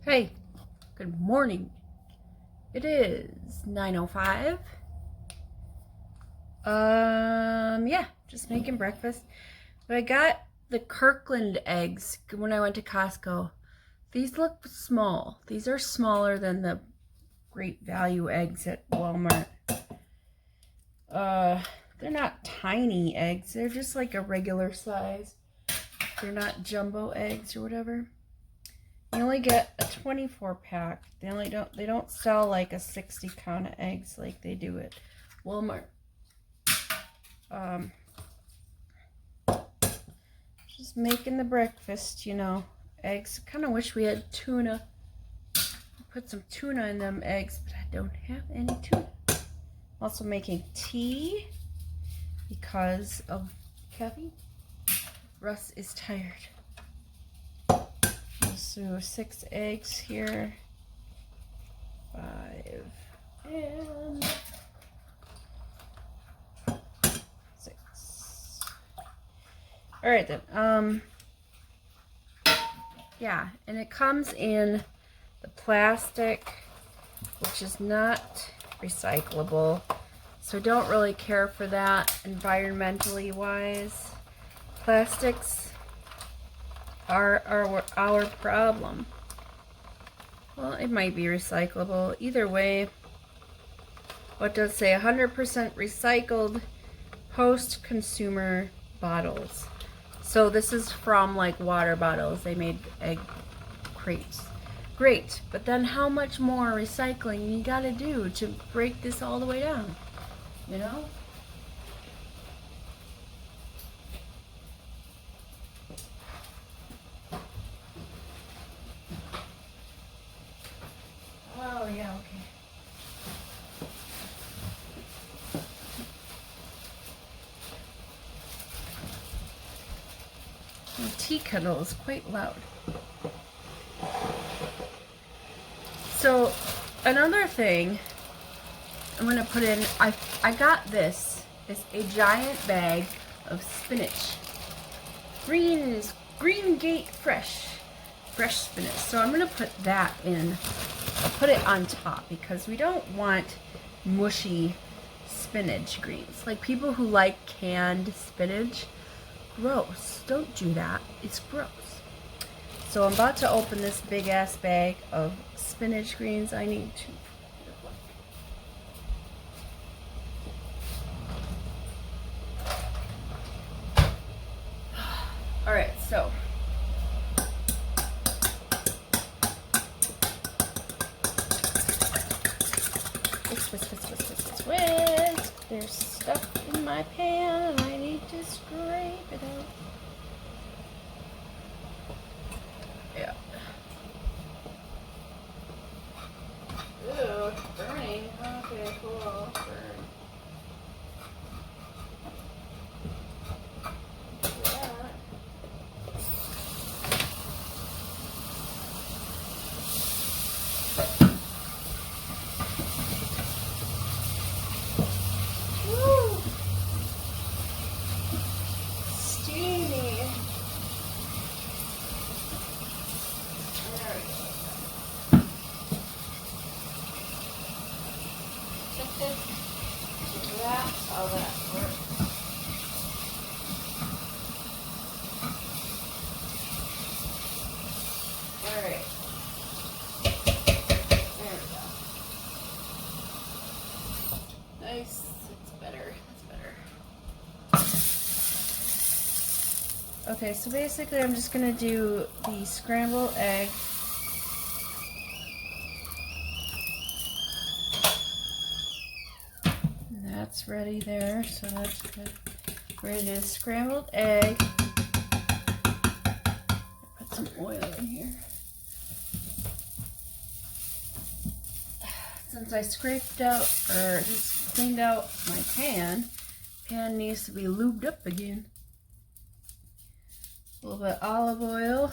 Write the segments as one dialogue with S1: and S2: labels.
S1: Hey, good morning. It is 9:05. Yeah, just making breakfast. But I got the Kirkland eggs when I went to Costco. These look small. These are smaller than the Great Value eggs at Walmart. They're not tiny eggs. They're just like a regular size. They're not jumbo eggs or whatever. You only get a 24 pack. They don't sell like a 60 count of eggs like they do at Walmart. Just making the breakfast, you know. Eggs. Kind of wish we had tuna. Put some tuna in them eggs, but I don't have any tuna. Also making tea because of caffeine. Russ is tired. So 6 eggs here. 5 and 6. All right then. Yeah, and it comes in the plastic, which is not recyclable. So don't really care for that environmentally wise. Plastics are our problem. Well, it might be recyclable. Either way, what does say 100% recycled post-consumer bottles. So this is from like water bottles. They made egg crates. Great, but then how much more recycling you gotta do to break this all the way down? You know? Oh, yeah, okay. The tea kettle is quite loud. So, another thing I'm going to put in, I got this. It's a giant bag of spinach. Green Gate fresh spinach. So I'm going to put that in. I'll put it on top because we don't want mushy spinach greens. Like people who like canned spinach, gross. Don't do that. It's gross. So I'm about to open this big ass bag of spinach greens. I need to. All right, so. Whisk. There's stuff in my pan and I need to scrape it out. Yeah. Ooh, it's burning. Okay, cool. Burn. That's how that works. Alright. There we go. Nice. It's better. That's better. Okay, so basically I'm just going to do the scrambled egg. That's ready there, so that's good. Ready to scrambled egg. Put some oil in here. Since I scraped out or just cleaned out my pan needs to be lubed up again. A little bit of olive oil.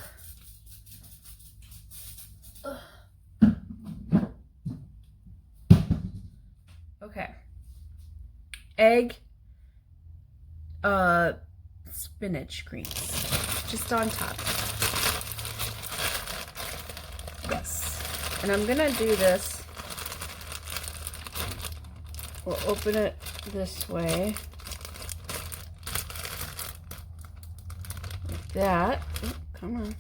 S1: Okay. Egg, spinach greens, just on top. Yes. And I'm gonna do this. We'll open it this way. Like that. Oh, come on.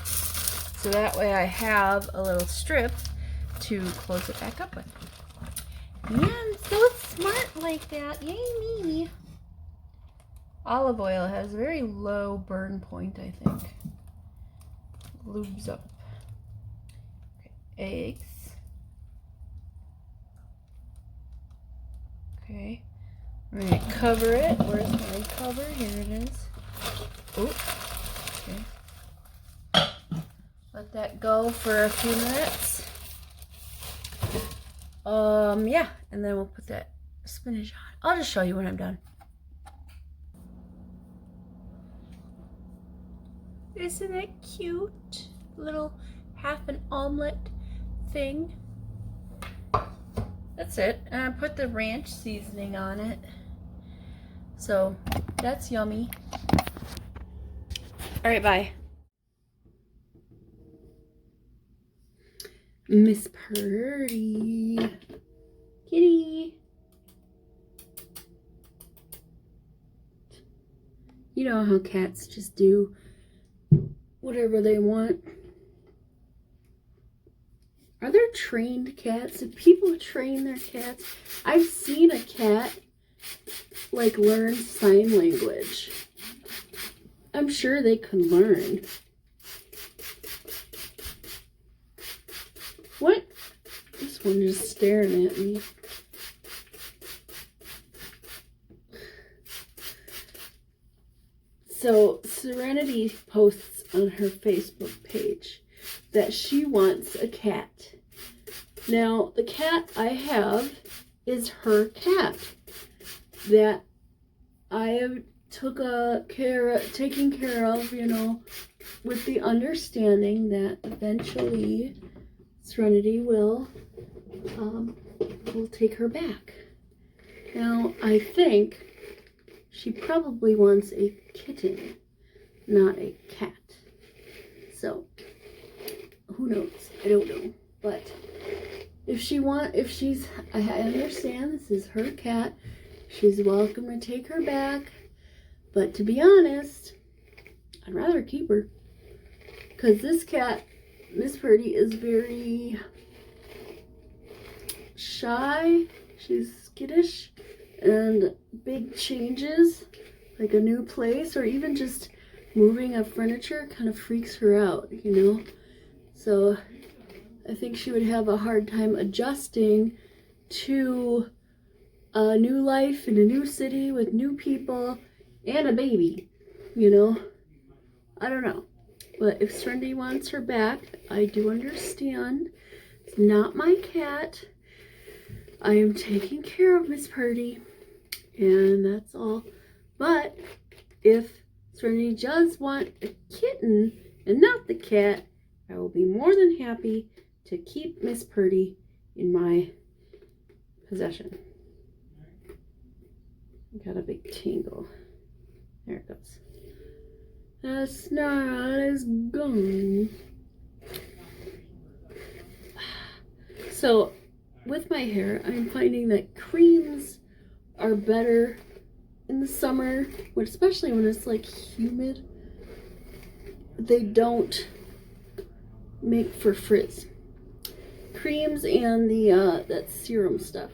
S1: So that way I have a little strip to close it back up with. Man, so smart like that. Yay me. Olive oil has a very low burn point, I think. Lubes up. Okay, eggs. Okay. We're going to cover it. Where's my cover? Here it is. Oh. Okay. Let that go for a few minutes. Yeah, and then we'll put that spinach on. I'll just show you when I'm done. Isn't it cute? Little half an omelet thing. That's it. And I put the ranch seasoning on it. So that's yummy. All right, bye. Miss Purdy. Kitty. You know how cats just do whatever they want. Are there trained cats? Do people train their cats? I've seen a cat like learn sign language. I'm sure they could learn. What? This one just staring at me. So Serenity posts on her Facebook page that she wants a cat. Now, the cat I have is her cat that I have taken care of, you know, with the understanding that eventually Serenity will take her back. Now, I think she probably wants a kitten, not a cat. So, who knows? I don't know. But I understand this is her cat. She's welcome to take her back. But to be honest, I'd rather keep her. Because this cat, Miss Purdy, is very shy. She's skittish. And big changes, like a new place, or even just moving of furniture, kind of freaks her out, you know? So I think she would have a hard time adjusting to a new life in a new city with new people and a baby, you know? I don't know. But if Serenity wants her back, I do understand. It's not my cat. I am taking care of Miss Purdy, and that's all. But if Serenity does want a kitten and not the cat, I will be more than happy to keep Miss Purdy in my possession. Got a big tingle. There it goes. The snot is gone. So, with my hair, I'm finding that creams are better in the summer, especially when it's like humid. They don't make for frizz. Creams and the that serum stuff,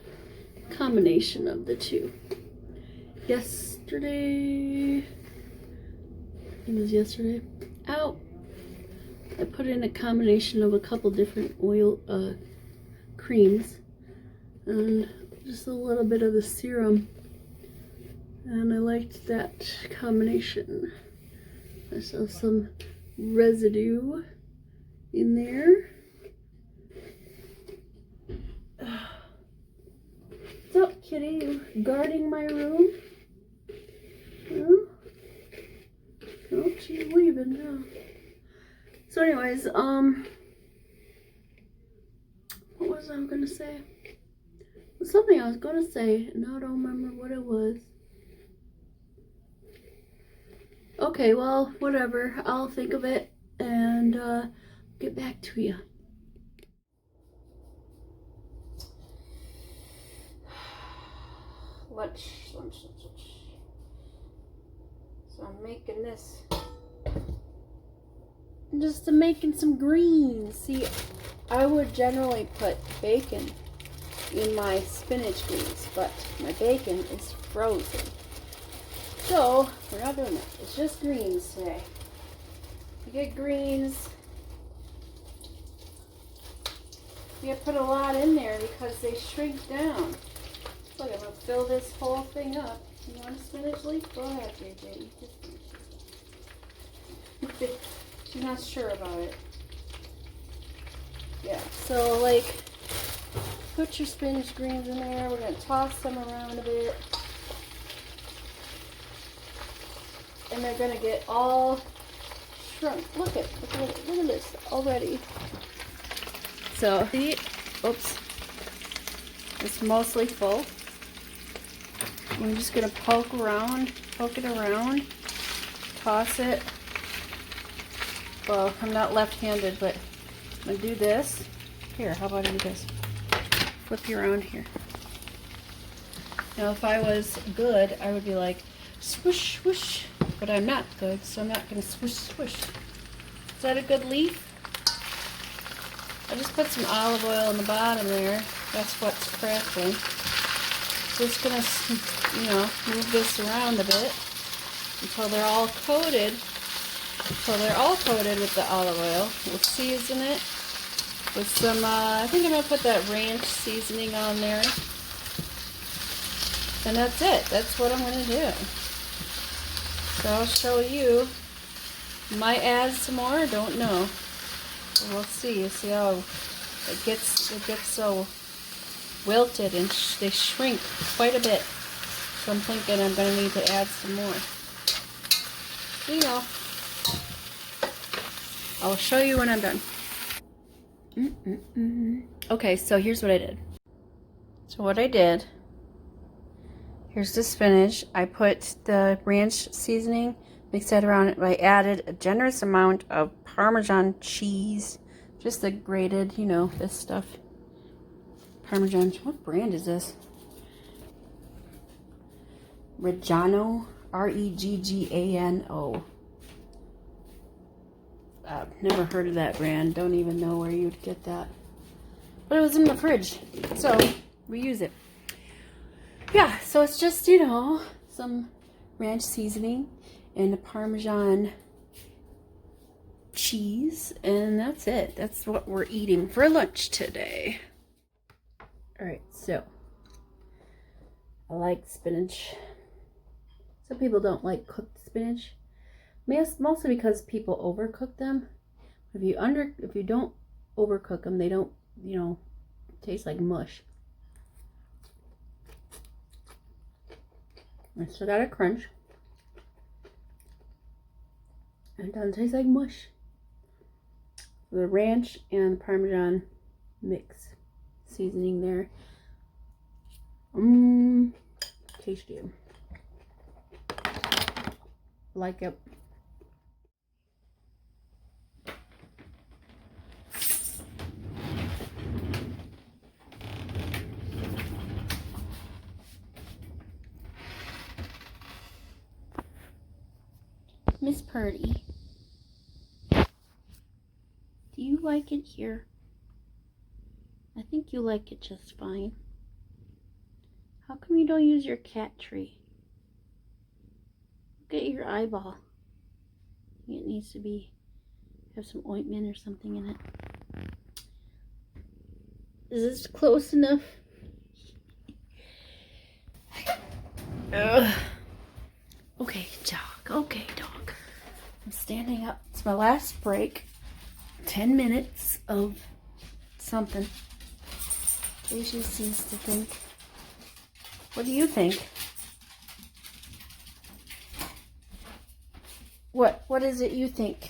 S1: combination of the two. Yesterday, out, I put in a combination of a couple different oil creams and just a little bit of the serum, and I liked that combination. I saw some residue in there. What's up, kitty? You guarding my room? Huh? Oh, she's leaving now. So anyways, what was I gonna say? There's something I was gonna say, and now I don't remember what it was. Okay, well, whatever. I'll think of it and get back to you. lunch. So I'm making this. Just making some greens. See, I would generally put bacon in my spinach greens, but my bacon is frozen. So we're not doing that. It's just greens today. You get greens. You have to put a lot in there because they shrink down. Look, I'm going to fill this whole thing up. You want a spinach leaf? Go ahead, JJ. She's not sure about it. Yeah, so like, put your spinach greens in there. We're going to toss them around a bit. And they're going to get all shrunk. Look at this already. So, see, oops, it's mostly full. I'm just gonna poke it around, toss it. Well, I'm not left-handed, but I'm gonna do this. Here, how about I do this? Flip you around here. Now, if I was good, I would be like, swoosh, swoosh, but I'm not good, so I'm not gonna swoosh, swoosh. Is that a good leaf? I just put some olive oil in the bottom there. That's what's crackling. Just gonna, move this around a bit until they're all coated. With the olive oil. We'll season it with some, I think I'm gonna put that ranch seasoning on there. And that's it. That's what I'm gonna do. So I'll show you. Might add some more, don't know. We'll see. You see how it gets so wilted and they shrink quite a bit. So I'm thinking I'm going to need to add some more. I'll show you when I'm done. Okay, so here's what I did. Here's the spinach. I put the ranch seasoning, mixed that around. I added a generous amount of Parmesan cheese. Just the grated, this stuff. Parmesan. What brand is this? Reggiano. Reggano. Never heard of that brand. Don't even know where you'd get that. But it was in the fridge. So, we use it. Yeah, so it's just, some ranch seasoning and a Parmesan cheese, and that's it. That's what we're eating for lunch today. Alright, so I like spinach. Some people don't like cooked spinach. Mostly because people overcook them. If you don't overcook them, they don't, taste like mush. I still got a crunch. And it doesn't taste like mush. The ranch and Parmesan mix seasoning there. Tasty. Like it. Miss Purdy, do you like it here? I think you like it just fine. How come you don't use your cat tree? Look at your eyeball. It needs to have some ointment or something in it. Is this close enough? Ugh. Okay, dog. I'm standing up. It's my last break. 10 minutes of something. Asia seems to think. What do you think? What is it you think?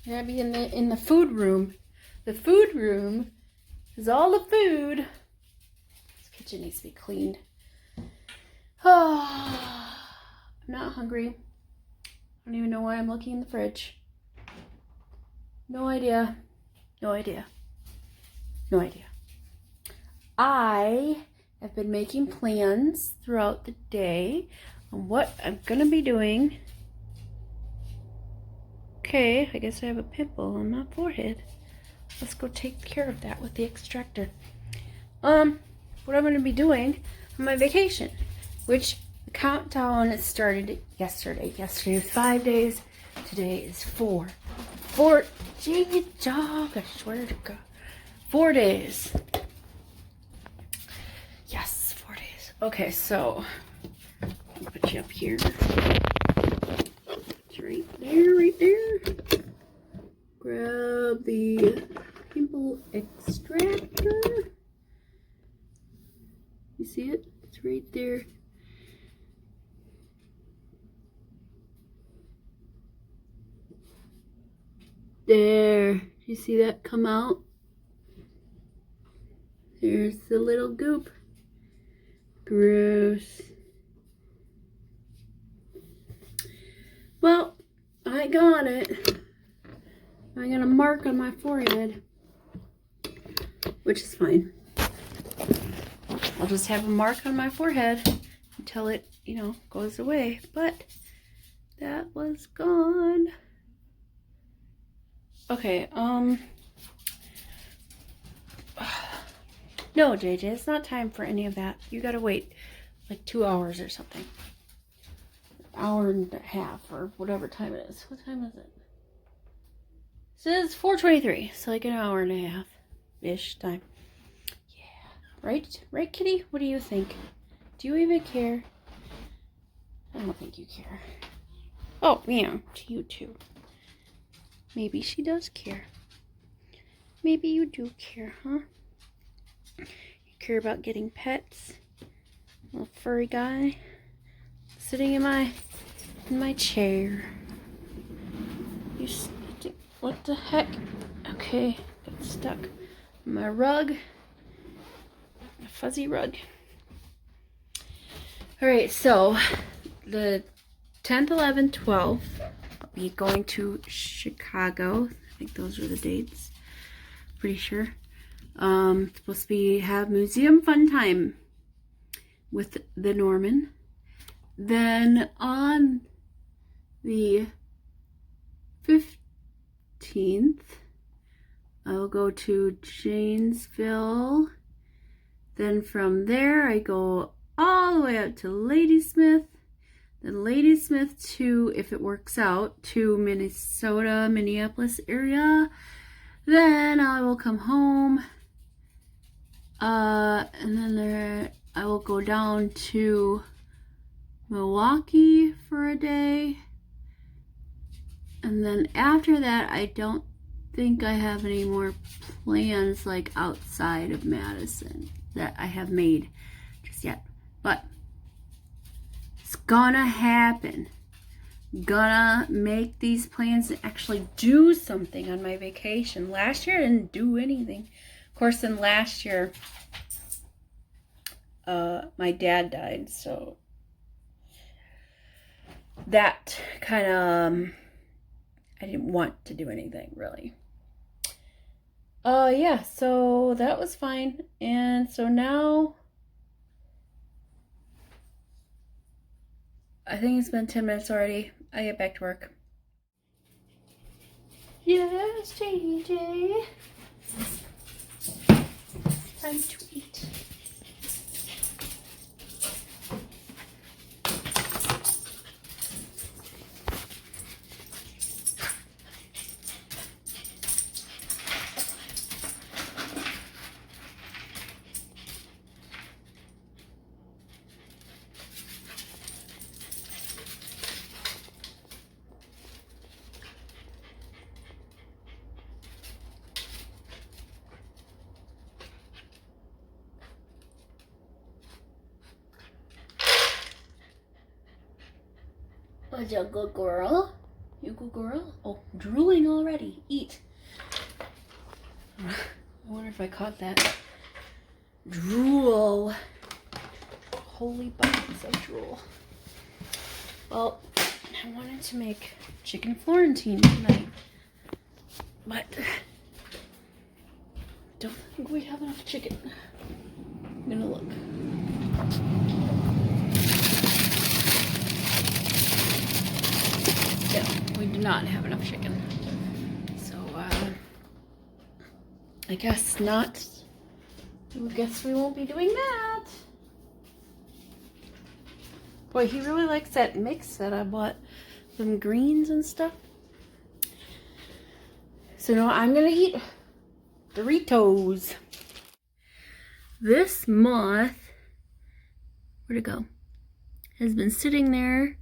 S1: You're gonna be in the food room. The food room is all the food. This kitchen needs to be cleaned. Oh, I'm not hungry. I don't even know why I'm looking in the fridge. No idea. I have been making plans throughout the day on what I'm gonna be doing. Okay, I guess I have a pimple on my forehead. Let's go take care of that with the extractor. What I'm gonna be doing on my vacation, which the countdown started yesterday. Yesterday was 5 days. Today is 4. Gee, dog, I swear to God. 4 days. Yes, 4 days. Okay, so I'll put you up here. It's right there, right there. Grab the pimple extractor. You see it? It's right there. There. You see that come out? There's the little goop. Gross. Well, I got it. I got a mark on my forehead, which is fine. I'll just have a mark on my forehead until it, goes away. But that was gone. Okay, no, JJ, it's not time for any of that. You gotta wait like 2 hours or something. Hour and a half or whatever time it is. What time is it? It says 4:23, so like an hour and a half-ish time. Yeah, right, kitty? What do you think? Do you even care? I don't think you care. Oh, yeah, you too. Maybe she does care. Maybe you do care, huh? You care about getting pets? Little furry guy sitting in my chair. What the heck? Okay, got stuck in my rug. A fuzzy rug. Alright, so the 10th, 11th, 12th, I'll be going to Chicago. I think those are the dates. Pretty sure. It's supposed to have museum fun time with the Norman. Then on the 15th, I'll go to Janesville. Then from there, I go all the way up to Ladysmith. Then Ladysmith to, if it works out, to Minnesota, Minneapolis area. Then I will come home. And then I will go down to Milwaukee for a day. And then after that, I don't think I have any more plans like outside of Madison that I have made just yet. But it's gonna happen. Gonna make these plans and actually do something on my vacation. Last year I didn't do anything. Of course, then last year my dad died, so that kind of I didn't want to do anything really. Yeah, so that was fine. And so now I think it's been 10 minutes already. I get back to work. Yes, JJ. Time to eat. Was you a good girl? You a good girl? Oh, drooling already. Eat. I wonder if I caught that. Drool. Holy buckets of drool. Well, I wanted to make chicken florentine tonight, but don't think we have enough chicken. I'm gonna look. Yeah, we do not have enough chicken. So, I guess not. I guess we won't be doing that. Boy, he really likes that mix that I bought. Some greens and stuff. So now I'm gonna eat Doritos. This moth, where'd it go? Has been sitting there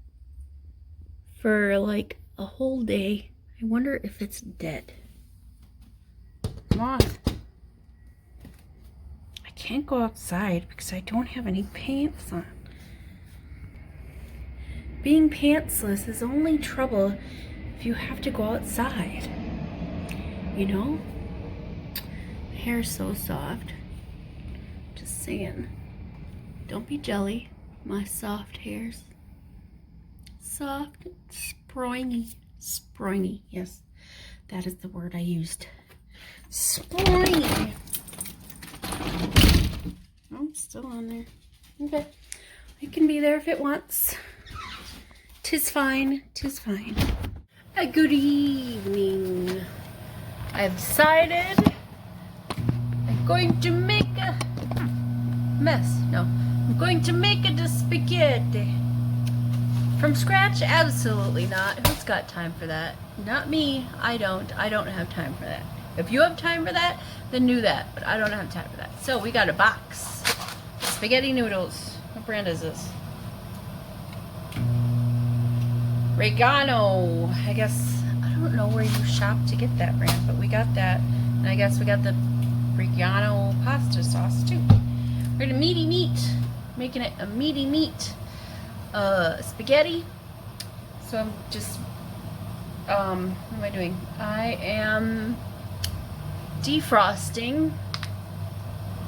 S1: for like a whole day. I wonder if it's dead. Moth. I can't go outside because I don't have any pants on. Being pantsless is only trouble if you have to go outside. You know? My hair's so soft. Just saying. Don't be jelly. My soft hairs. Soft, springy. Springy, yes. That is the word I used. Springy. Oh, it's still on there. Okay. It can be there if it wants. 'Tis fine, 'tis fine. A good evening. I've decided I'm going to make a mess. No, I'm going to make a spaghetti. From scratch? Absolutely not. Who's got time for that? Not me. I don't have time for that. If you have time for that, then do that. But I don't have time for that. So we got a box. Spaghetti noodles. What brand is this? Regano. I guess, I don't know where you shop to get that brand, but we got that. And I guess we got the Regano pasta sauce too. We're gonna meaty meat. Making it a meaty meat spaghetti. So I'm just, what am I doing? I am defrosting.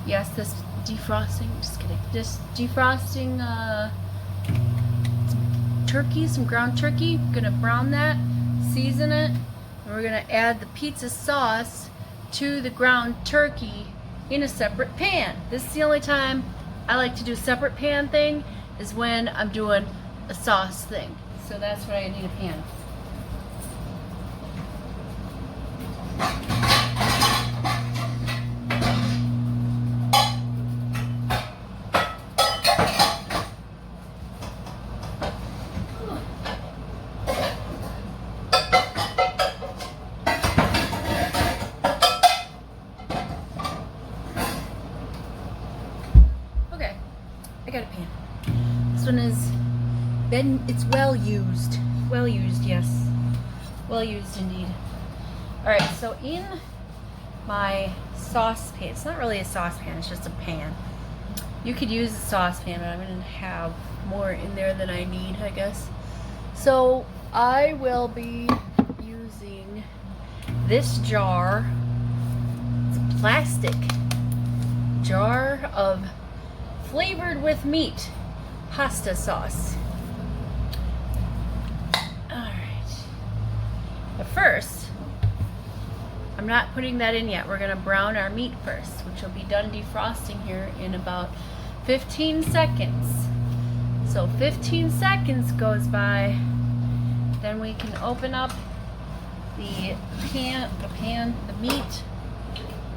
S1: Yes, this defrosting, just kidding. Just defrosting, turkey, some ground turkey. Gonna brown that, season it, and we're gonna add the pizza sauce to the ground turkey in a separate pan. This is the only time I like to do a separate pan thing, is when I'm doing a sauce thing. So that's what I need a pan. I got a pan. This one is it's well used. Well used, yes. Well used indeed. Alright, so in my saucepan, it's not really a saucepan, it's just a pan. You could use a saucepan, but I'm going to have more in there than I need, I guess. So I will be using this jar. It's a plastic jar of flavored with meat pasta sauce. Alright. But first, I'm not putting that in yet. We're going to brown our meat first, which will be done defrosting here in about 15 seconds. So 15 seconds goes by, then we can open up the meat, and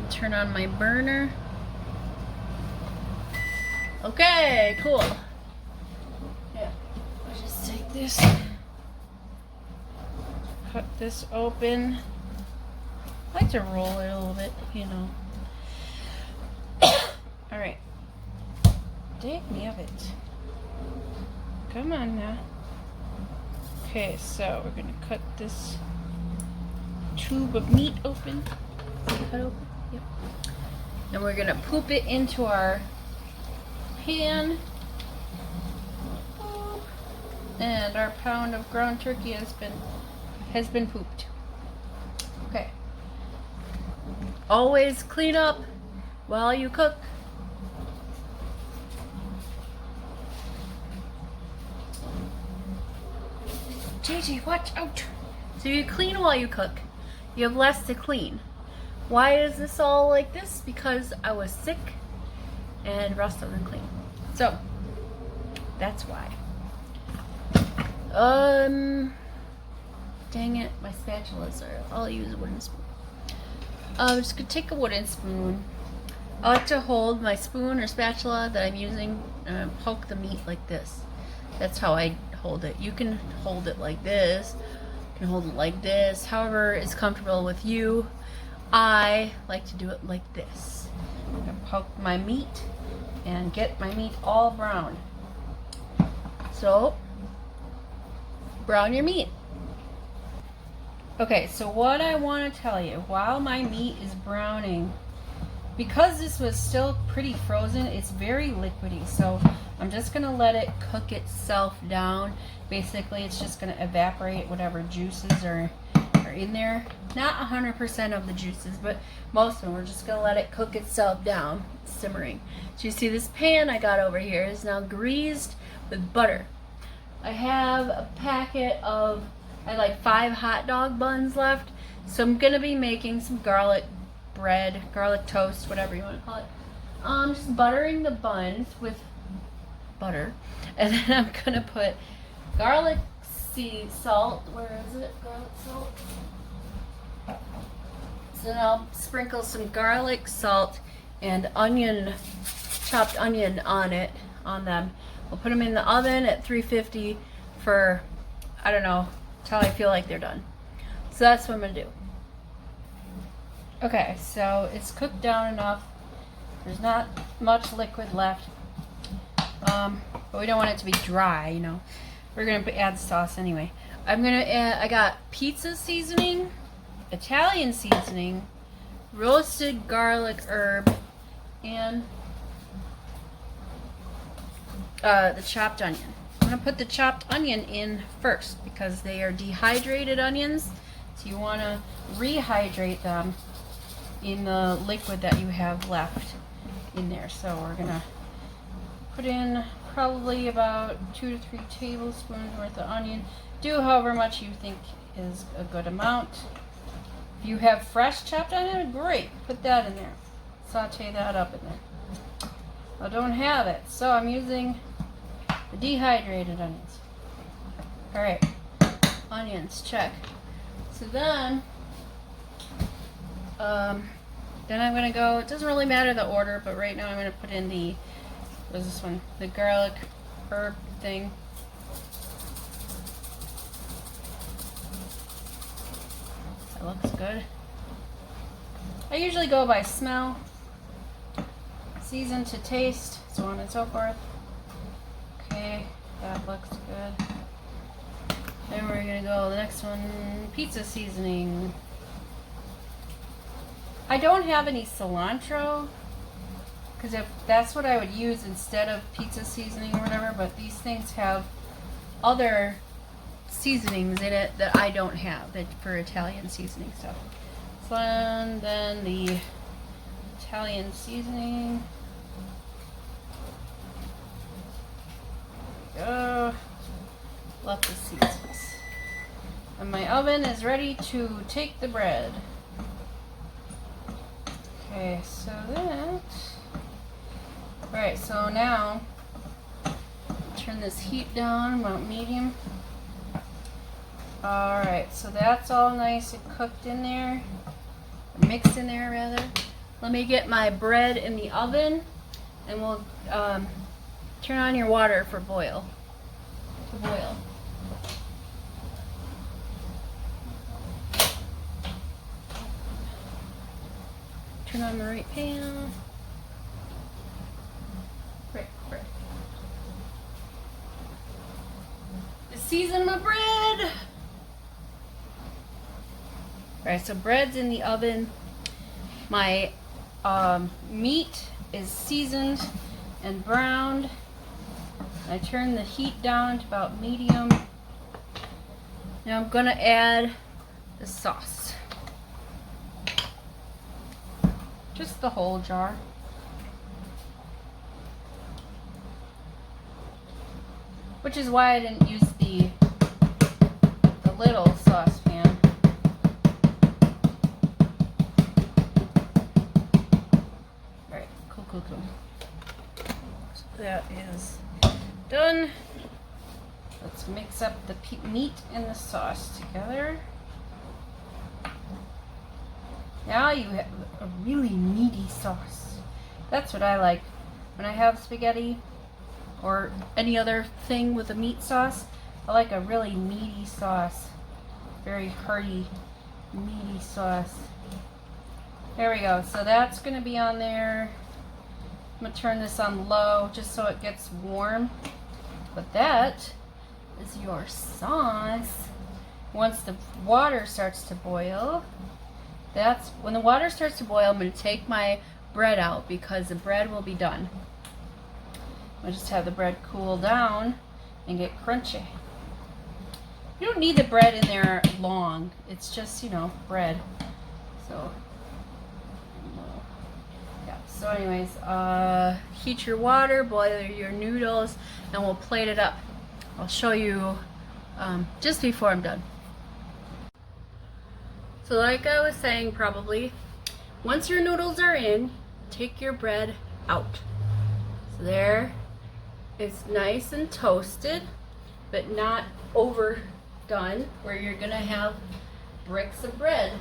S1: turn on my burner. Okay, cool. Yeah, I'll just take this, cut this open. I like to roll it a little bit, you know. Alright. Take me of it. Come on now. Okay, so we're gonna cut this tube of meat open. Cut open? Yep. And we're gonna poop it into our pan. And our pound of ground turkey has been pooped. Okay. Always clean up while you cook. JJ, watch out. So you clean while you cook. You have less to clean. Why is this all like this? Because I was sick and rust doesn't clean. So that's why. Dang it, my spatulas are. I'll use a wooden spoon. I'm just gonna take a wooden spoon. I like to hold my spoon or spatula that I'm using and poke the meat like this. That's how I hold it. You can hold it like this. You can hold it like this. However is comfortable with you. I like to do it like this. I'm gonna poke my meat and get my meat all brown. So, brown your meat. Okay, so what I want to tell you, while my meat is browning, because this was still pretty frozen, it's very liquidy, so I'm just going to let it cook itself down. Basically, it's just going to evaporate whatever juices are in there. Not 100% of the juices, but most of them. We're just going to let it cook itself down, simmering. So you see this pan I got over here is now greased with butter. I have a packet of, I had like 5 hot dog buns left, so I'm going to be making some garlic bread, garlic toast, whatever you want to call it. Just buttering the buns with butter, and then I'm going to put garlic salt, where is it, garlic salt? So then I'll sprinkle some garlic, salt, and onion, chopped onion on them. We'll put them in the oven at 350 for, I don't know, till I feel like they're done. So that's what I'm going to do. Okay, so it's cooked down enough. There's not much liquid left. But we don't want it to be dry, you know. We're going to add sauce anyway. I'm going to add, I got pizza seasoning, Italian seasoning, roasted garlic herb, and the chopped onion. I'm going to put the chopped onion in first because they are dehydrated onions. So you want to rehydrate them in the liquid that you have left in there. So we're going to put in probably about 2 to 3 tablespoons worth of onion. Do however much you think is a good amount. If you have fresh chopped onion, great. Put that in there. Saute that up in there. I don't have it, so I'm using the dehydrated onions. Alright, onions, check. So then I'm going to go, it doesn't really matter the order, but right now I'm going to put in the, what is this one? The garlic herb thing. That looks good. I usually go by smell, season to taste, so on and so forth. Okay, that looks good. Then we're gonna go the next one, pizza seasoning. I don't have any cilantro, because if that's what I would use instead of pizza seasoning or whatever, but these things have other seasonings in it that I don't have, that for Italian seasoning stuff. So and then the Italian seasoning. Go. Left the seasons. And my oven is ready to take the bread. Okay, so that. Alright, so now turn this heat down about medium. Alright, so that's all nice and cooked in there. Mixed in there rather. Let me get my bread in the oven and we'll turn on your water for boil. To boil. Turn on the right pan. Right. Season my bread. Alright, so bread's in the oven. My meat is seasoned and browned. I turn the heat down to about medium. Now I'm gonna add the sauce. Just the whole jar. Which is why I didn't use the little saucepan. Alright, cool. done. Let's mix up the meat and the sauce together. Now you have a really meaty sauce. That's what I like. When I have spaghetti or any other thing with a meat sauce, I like a really meaty sauce. Very hearty, meaty sauce. There we go. So that's going to be on there. I'm going to turn this on low just so it gets warm. But that is your sauce. Once the water starts to boil, that's when the water starts to boil, I'm going to take my bread out because the bread will be done. I'll just have the bread cool down and get crunchy. You don't need the bread in there long. It's just, you know, bread. So, yeah. So anyways, heat your water, boil your noodles, and we'll plate it up. I'll show you just before I'm done. So like I was saying, probably, once your noodles are in, take your bread out. So there, it's nice and toasted, but not overdone, where you're gonna have bricks of bread.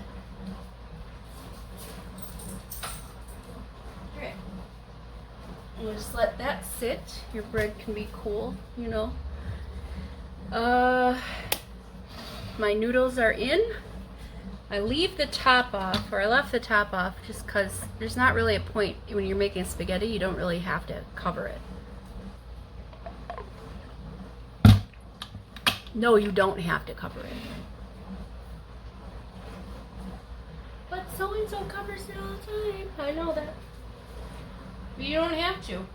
S1: Okay. We'll just let that sit. Your bread can be cool, you know. My noodles are in. I leave the top off, or I left the top off just because there's not really a point when you're making spaghetti. You don't really have to cover it. No, you don't have to cover it. But so-and-so covers it all the time. I know that. But you don't have to.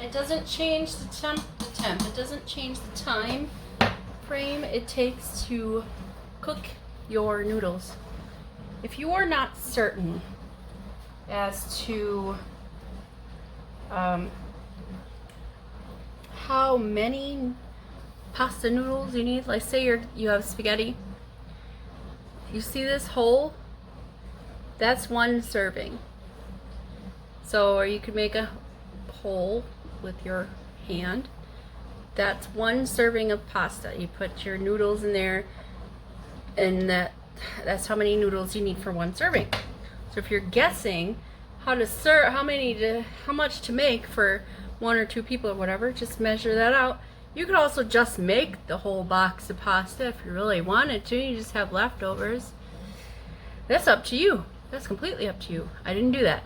S1: It doesn't change the temp. It doesn't change the time frame it takes to cook your noodles. If you are not certain as to how many pasta noodles you need, like say you have spaghetti, you see this hole, that's one serving. So, or you could make a hole with your hand. That's one serving of pasta. You put your noodles in there, and that's how many noodles you need for one serving. So if you're guessing how to serve, how much to make for one or two people or whatever, just measure that out. You could also just make the whole box of pasta if you really wanted to. You just have leftovers. That's up to you. That's completely up to you. I didn't do that.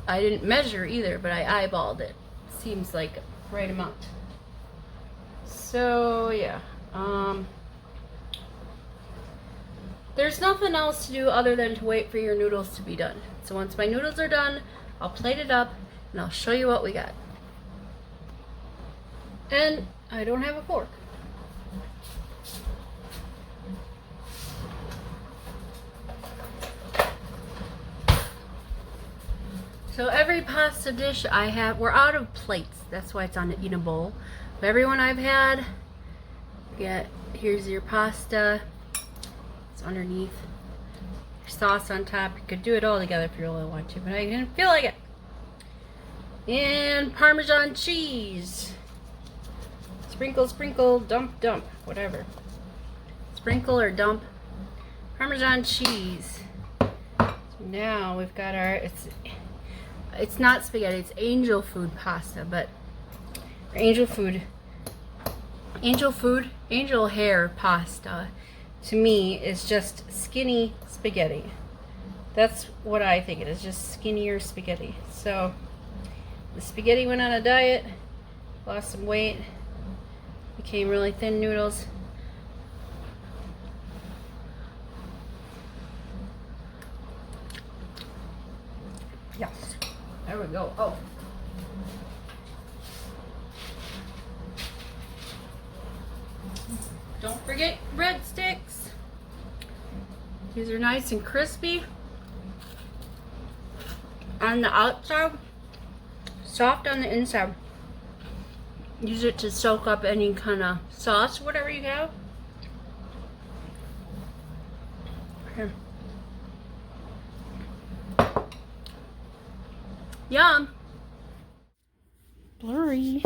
S1: I didn't measure either, but I eyeballed it. Seems like the right amount. So yeah. There's nothing else to do other than to wait for your noodles to be done. So once my noodles are done, I'll plate it up and I'll show you what we got. And I don't have a fork. So every pasta dish I have, we're out of plates. That's why it's in a bowl. But every one I've had, here's your pasta. It's underneath. Your sauce on top. You could do it all together if you really want to, but I didn't feel like it. And Parmesan cheese. Sprinkle, sprinkle, dump, dump, whatever. Sprinkle or dump Parmesan cheese. So now we've got our, it's not spaghetti, it's angel food pasta, but angel hair pasta to me is just skinny spaghetti. That's what I think it is, just skinnier spaghetti. So the spaghetti went on a diet, lost some weight, became really thin noodles. Yes, there we go. Oh. Don't forget breadsticks. These are nice and crispy on the outside, soft on the inside. Use it to soak up any kind of sauce, whatever you have. Here. Yum. Blurry.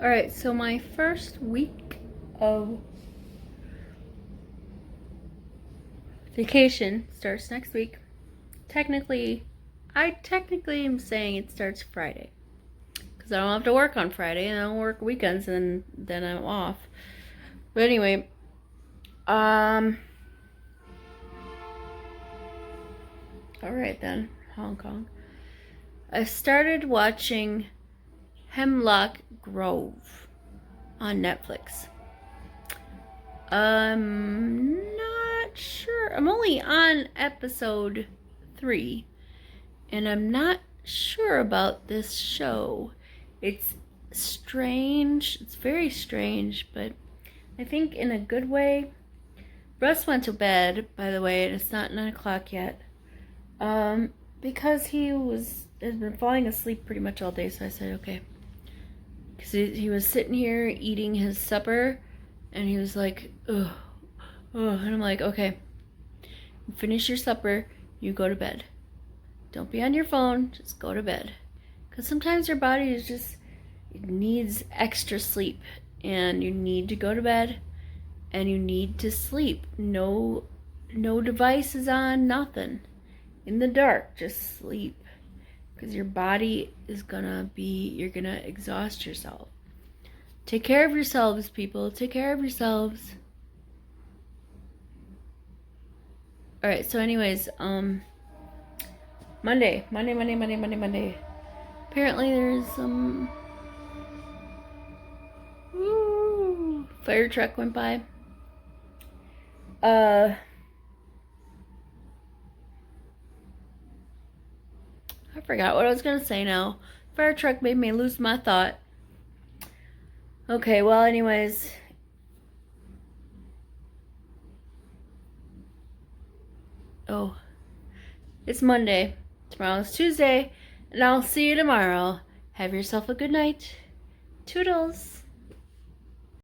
S1: Alright, so my first week of vacation starts next week. I technically am saying it starts Friday. Because I don't have to work on Friday, and I don't work weekends, and then I'm off. But anyway, alright then, Hong Kong. I started watching Hemlock Grove on Netflix. Not sure. I'm only on episode 3, and I'm not sure about this show. It's strange. It's very strange, but I think in a good way. Russ went to bed, by the way, and it's not 9 o'clock yet. Because he has been falling asleep pretty much all day, so I said, okay. Because he was sitting here eating his supper, and he was like, ugh, and I'm like, okay, finish your supper, you go to bed. Don't be on your phone, just go to bed. Because sometimes your body is just, it needs extra sleep, and you need to go to bed, and you need to sleep. No devices on, nothing. In the dark, just sleep. Because your body is you're gonna exhaust yourself. Take care of yourselves, people. Take care of yourselves. Alright, so anyways, Monday. Apparently there's some fire truck went by. I forgot what I was gonna say now. Fire truck made me lose my thought. Okay, well, anyways. Oh, it's Monday. Tomorrow's Tuesday, and I'll see you tomorrow. Have yourself a good night. Toodles.